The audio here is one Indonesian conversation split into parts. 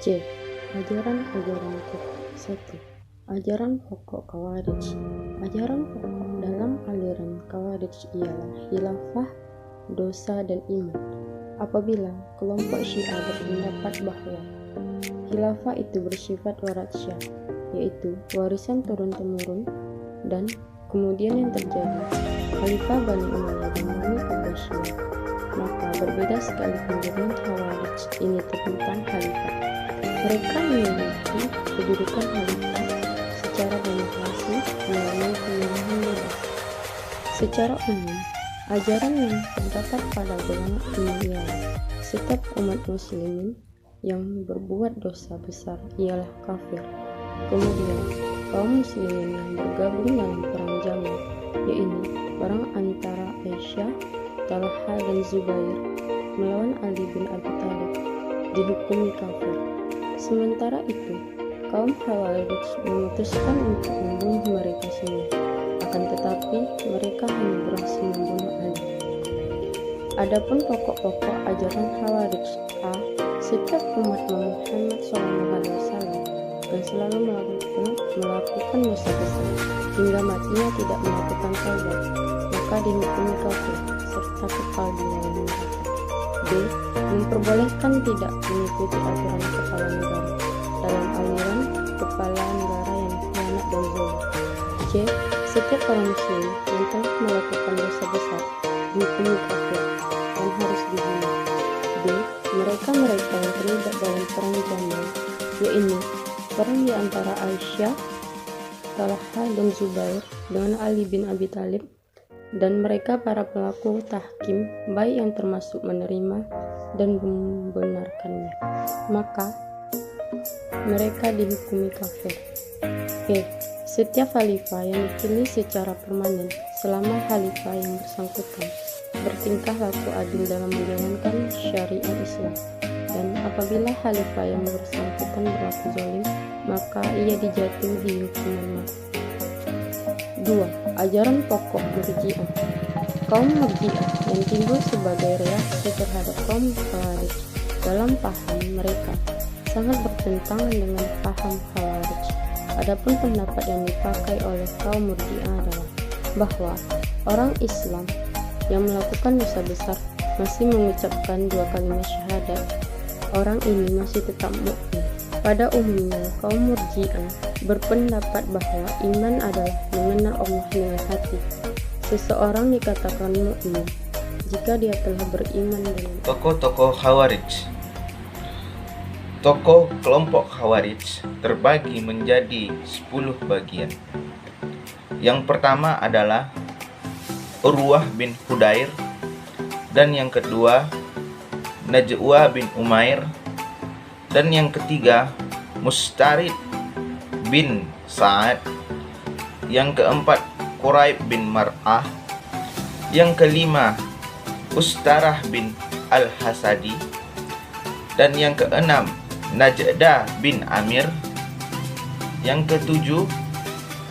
C. Ajaran-ajaran pokok. 1. Ajaran pokok Khawarij. Ajaran pokok dalam aliran Khawarij ialah khilafah, dosa, dan iman. Apabila kelompok Syiah berpendapat bahwa khilafah itu bersifat warasyah, yaitu warisan turun-temurun, dan kemudian yang terjadi Khalifah Bani Umayyah dan Bani Abbasiyah, maka berbeda sekali pendirian Khawarij ini tentang Khalifah. Mereka memiliki kedudukan Khalifah secara demokrasi melalui pemilihan bebas. Secara umum, ajaran yang terdapat pada golongan ini ialah setiap umat muslimin yang berbuat dosa besar ialah kafir. Kemudian, kaum muslimin yang bergabung dalam perang Jamal, yaitu perang antara Aisyah, Talha, dan Zubair melawan Ali bin Abi Thalib, dihukumi kafir. Sementara itu, kaum Khawarij memutuskan untuk membunuh mereka semua. Akan tetapi, mereka hanya berhasil membunuh Ali. Adapun pokok-pokok ajaran Khawarij: A. Setiap umat Muhammad SAW dan selalu melakukan dosa besar hingga matinya tidak melakukan taubat, maka dihukumi kafir serta kekal di neraka. B. Memperbolehkan tidak mengikuti aturan kepala negara dalam aliran kepala negara yang khianat dan zalim. C. Setiap orang muslim yang telah melakukan dosa besar dihukumi kafir dan harus dibunuh. D. Mereka yang terlibat dalam perang Jamal, yaitu perang di antara Aisyah, Talha, dan Zubair dengan Ali bin Abi Thalib, dan mereka para pelaku tahkim baik yang termasuk menerima dan membenarkannya, maka mereka dihukumi kafir. E. Setiap khalifah yang dipilih secara permanen selama khalifah yang bersangkutan bertingkah laku adil dalam menjalankan syariat Islam, dan apabila khalifah yang bersangkutan berlaku zalim, maka ia dijatuhi hukuman mati. 2. Ajaran pokok Murji'ah. Kaum Murji'ah yang timbul sebagai reaksi terhadap kaum Khawarij dalam paham mereka sangat bertentangan dengan paham Khawarij. Adapun pendapat yang dipakai oleh kaum Murji'ah adalah bahwa orang Islam yang melakukan dosa besar masih mengucapkan 2 kalimat syahadat, orang ini masih tetap mukmin. Pada umumnya, kaum Murji'ah berpendapat bahwa iman adalah mengenal Allah dengan hati. Seseorang dikatakan mukmin jika dia telah beriman dengan tokoh-tokoh Khawarij. Tokoh kelompok Khawarij terbagi menjadi 10 bagian. Yang pertama adalah Urwah bin Hudair, dan yang kedua Najwa bin Umair, dan yang ketiga Mustarid bin Sa'ad, yang keempat Quraib bin Mar'ah, yang kelima Ustarah bin Al-Hasadi, dan yang keenam Najdah bin Amir, yang ketujuh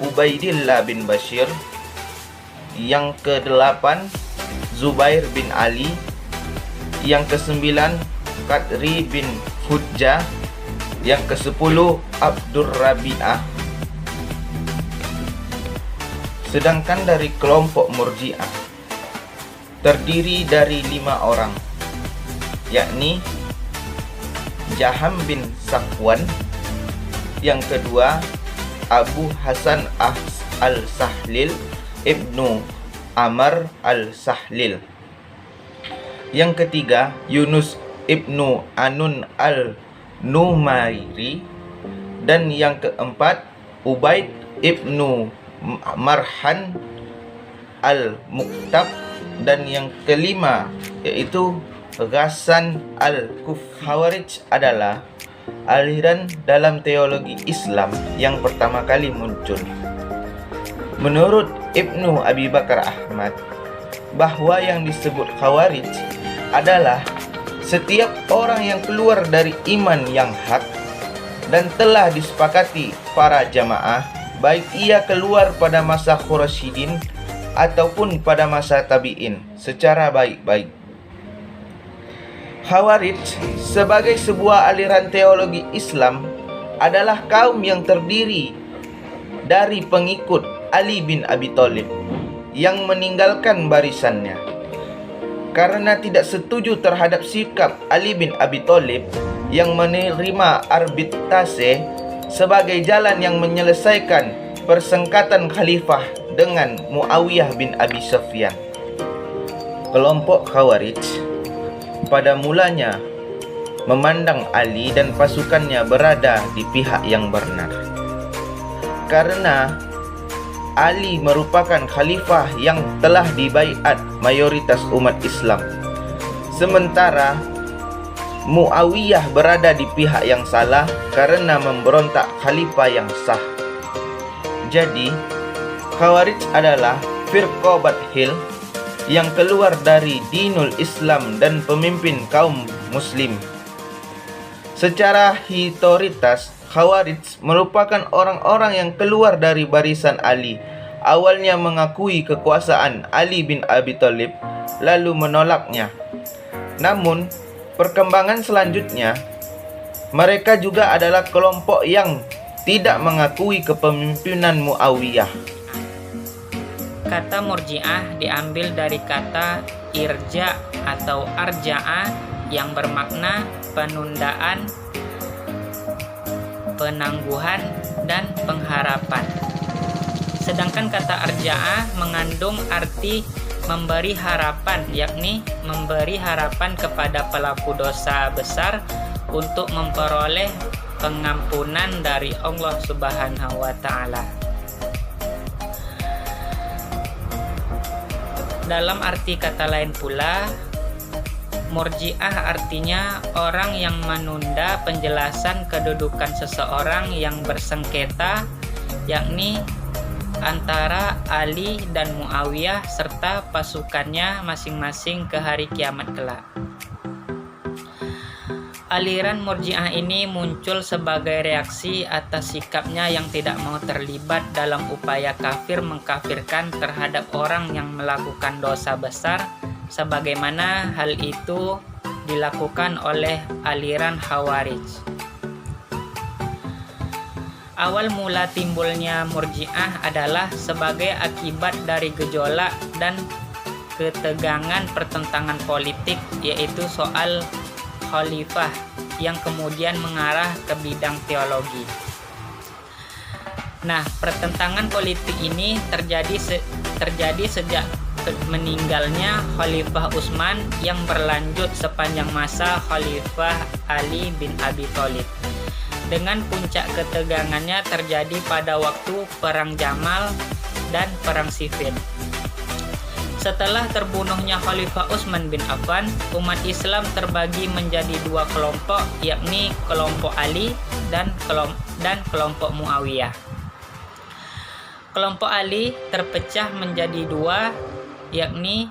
Ubaidillah bin Bashir, yang kedelapan Zubair bin Ali, yang kesembilan Qadri bin Hujjah, yang kesepuluh Abdur Rabi'ah. Sedangkan dari kelompok Murji'ah terdiri dari 5 orang, yakni Jaham bin Safwan, yang kedua Abu Hasan al-Sahlil Ibnu Amr al-Sahlil, yang ketiga Yunus Ibnu Anun al-Numairi, dan yang keempat Ubaid Ibnu Marhan al-Muktab, dan yang kelima yaitu Ghassan al-Kuf. Khawarij adalah aliran dalam teologi Islam yang pertama kali muncul. Menurut Ibnu Abi Bakar Ahmad, bahwa yang disebut Khawarij adalah setiap orang yang keluar dari iman yang hak dan telah disepakati para jamaah, baik ia keluar pada masa Khurasyidin ataupun pada masa tabi'in secara baik-baik. Khawarij sebagai sebuah aliran teologi Islam adalah kaum yang terdiri dari pengikut Ali bin Abi Thalib yang meninggalkan barisannya karena tidak setuju terhadap sikap Ali bin Abi Thalib yang menerima arbitrase sebagai jalan yang menyelesaikan persengkatan khalifah dengan Muawiyah bin Abi Sufyan. Kelompok Khawarij pada mulanya memandang Ali dan pasukannya berada di pihak yang benar karena Ali merupakan khalifah yang telah dibaiat mayoritas umat Islam, sementara Muawiyah berada di pihak yang salah karena memberontak khalifah yang sah. Jadi Khawarij adalah firqah batil yang keluar dari dinul Islam dan pemimpin kaum muslim. Secara historitas, Khawarij merupakan orang-orang yang keluar dari barisan Ali. Awalnya mengakui kekuasaan Ali bin Abi Thalib, lalu menolaknya. Namun, perkembangan selanjutnya, mereka juga adalah kelompok yang tidak mengakui kepemimpinan Muawiyah. Kata Murji'ah diambil dari kata irja atau arja'ah yang bermakna penundaan, penangguhan, dan pengharapan. Sedangkan kata arja'ah mengandung arti memberi harapan, yakni memberi harapan kepada pelaku dosa besar untuk memperoleh pengampunan dari Allah Subhanahu wa Ta'ala. Dalam arti kata lain pula, Murji'ah artinya orang yang menunda penjelasan kedudukan seseorang yang bersengketa, yakni antara Ali dan Muawiyah serta pasukannya masing-masing ke hari kiamat kelak. Aliran Murji'ah ini muncul sebagai reaksi atas sikapnya yang tidak mau terlibat dalam upaya kafir mengkafirkan terhadap orang yang melakukan dosa besar, sebagaimana hal itu dilakukan oleh aliran Khawarij. Awal mula timbulnya Murji'ah adalah sebagai akibat dari gejolak dan ketegangan pertentangan politik, yaitu soal khalifah yang kemudian mengarah ke bidang teologi. Nah, pertentangan politik ini terjadi sejak meninggalnya Khalifah Utsman yang berlanjut sepanjang masa Khalifah Ali bin Abi Thalib. Dengan puncak ketegangannya terjadi pada waktu Perang Jamal dan Perang Siffin. Setelah terbunuhnya Khalifah Utsman bin Affan, umat Islam terbagi menjadi dua kelompok, yakni kelompok Ali dan kelompok Muawiyah. Kelompok Ali terpecah menjadi dua, yakni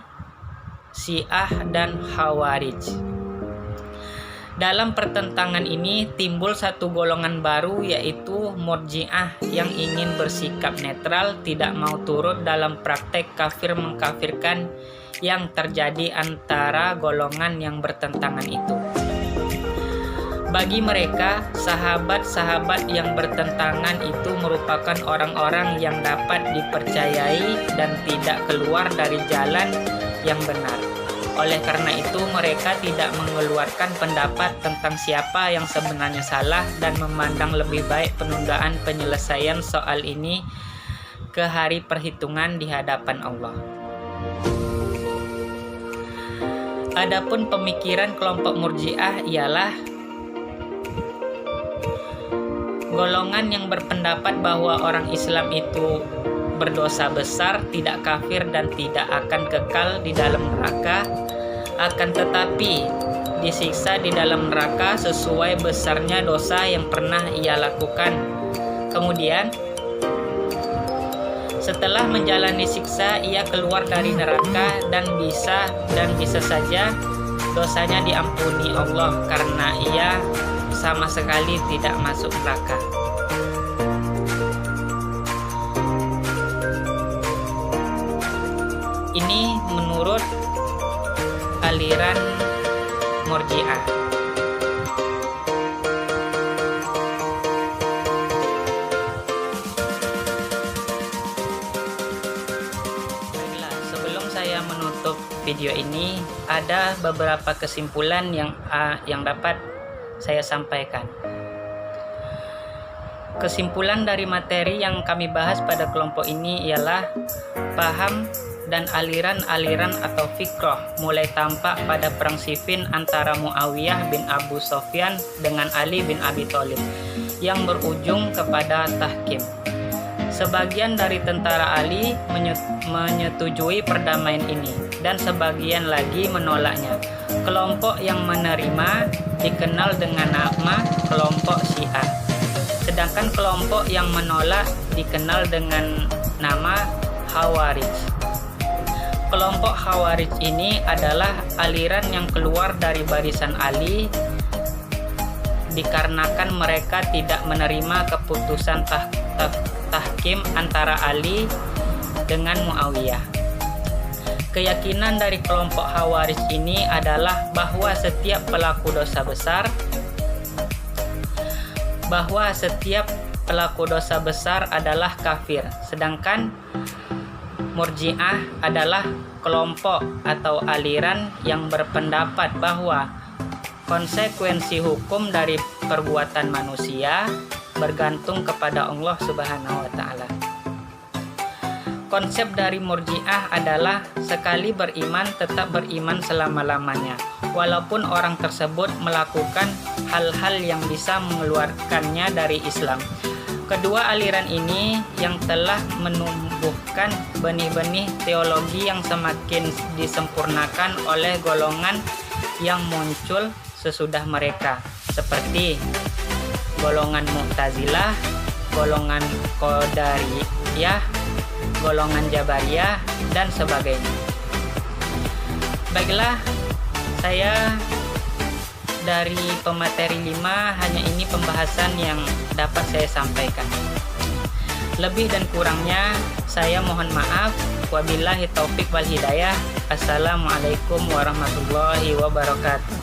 Syiah dan Khawarij. Dalam pertentangan ini timbul satu golongan baru, yaitu Murji'ah yang ingin bersikap netral, tidak mau turut dalam praktek kafir mengkafirkan yang terjadi antara golongan yang bertentangan itu. Bagi mereka, sahabat-sahabat yang bertentangan itu merupakan orang-orang yang dapat dipercayai dan tidak keluar dari jalan yang benar. Oleh karena itu, mereka tidak mengeluarkan pendapat tentang siapa yang sebenarnya salah dan memandang lebih baik penundaan penyelesaian soal ini ke hari perhitungan di hadapan Allah. Adapun pemikiran kelompok Murji'ah ialah golongan yang berpendapat bahwa orang Islam itu berdosa besar, tidak kafir dan tidak akan kekal di dalam neraka, akan tetapi disiksa di dalam neraka sesuai besarnya dosa yang pernah ia lakukan. Kemudian setelah menjalani siksa ia keluar dari neraka dan bisa saja dosanya diampuni Allah karena ia sama sekali tidak masuk neraka. Ini menurut aliran Murji'ah. Baiklah, sebelum saya menutup video ini, ada beberapa kesimpulan yang dapat saya sampaikan. Kesimpulan dari materi yang kami bahas pada kelompok ini ialah paham dan aliran-aliran atau fikrah mulai tampak pada perang Siffin antara Muawiyah bin Abu Sufyan dengan Ali bin Abi Thalib yang berujung kepada tahkim. Sebagian dari tentara Ali menyetujui perdamaian ini dan sebagian lagi menolaknya. Kelompok yang menerima dikenal dengan nama kelompok Syiah. Sedangkan kelompok yang menolak dikenal dengan nama Khawarij. Kelompok Khawarij ini adalah aliran yang keluar dari barisan Ali dikarenakan mereka tidak menerima keputusan tahkim antara Ali dengan Muawiyah. Keyakinan dari kelompok Khawarij ini adalah bahwa setiap pelaku dosa besar adalah kafir. Sedangkan Murji'ah adalah kelompok atau aliran yang berpendapat bahwa konsekuensi hukum dari perbuatan manusia bergantung kepada Allah Subhanahu wa taala. Konsep dari Murji'ah adalah sekali beriman tetap beriman selama-lamanya, walaupun orang tersebut melakukan hal-hal yang bisa mengeluarkannya dari Islam. Kedua aliran ini yang telah menumbuhkan benih-benih teologi yang semakin disempurnakan oleh golongan yang muncul sesudah mereka, seperti golongan Mu'tazilah, golongan Qadariyah, golongan Jabariyah, dan sebagainya. Baiklah, saya dari pemateri 5 hanya ini pembahasan yang dapat saya sampaikan. Lebih dan kurangnya saya mohon maaf. Wabillahi taufik wal hidayah. Assalamualaikum warahmatullahi wabarakatuh.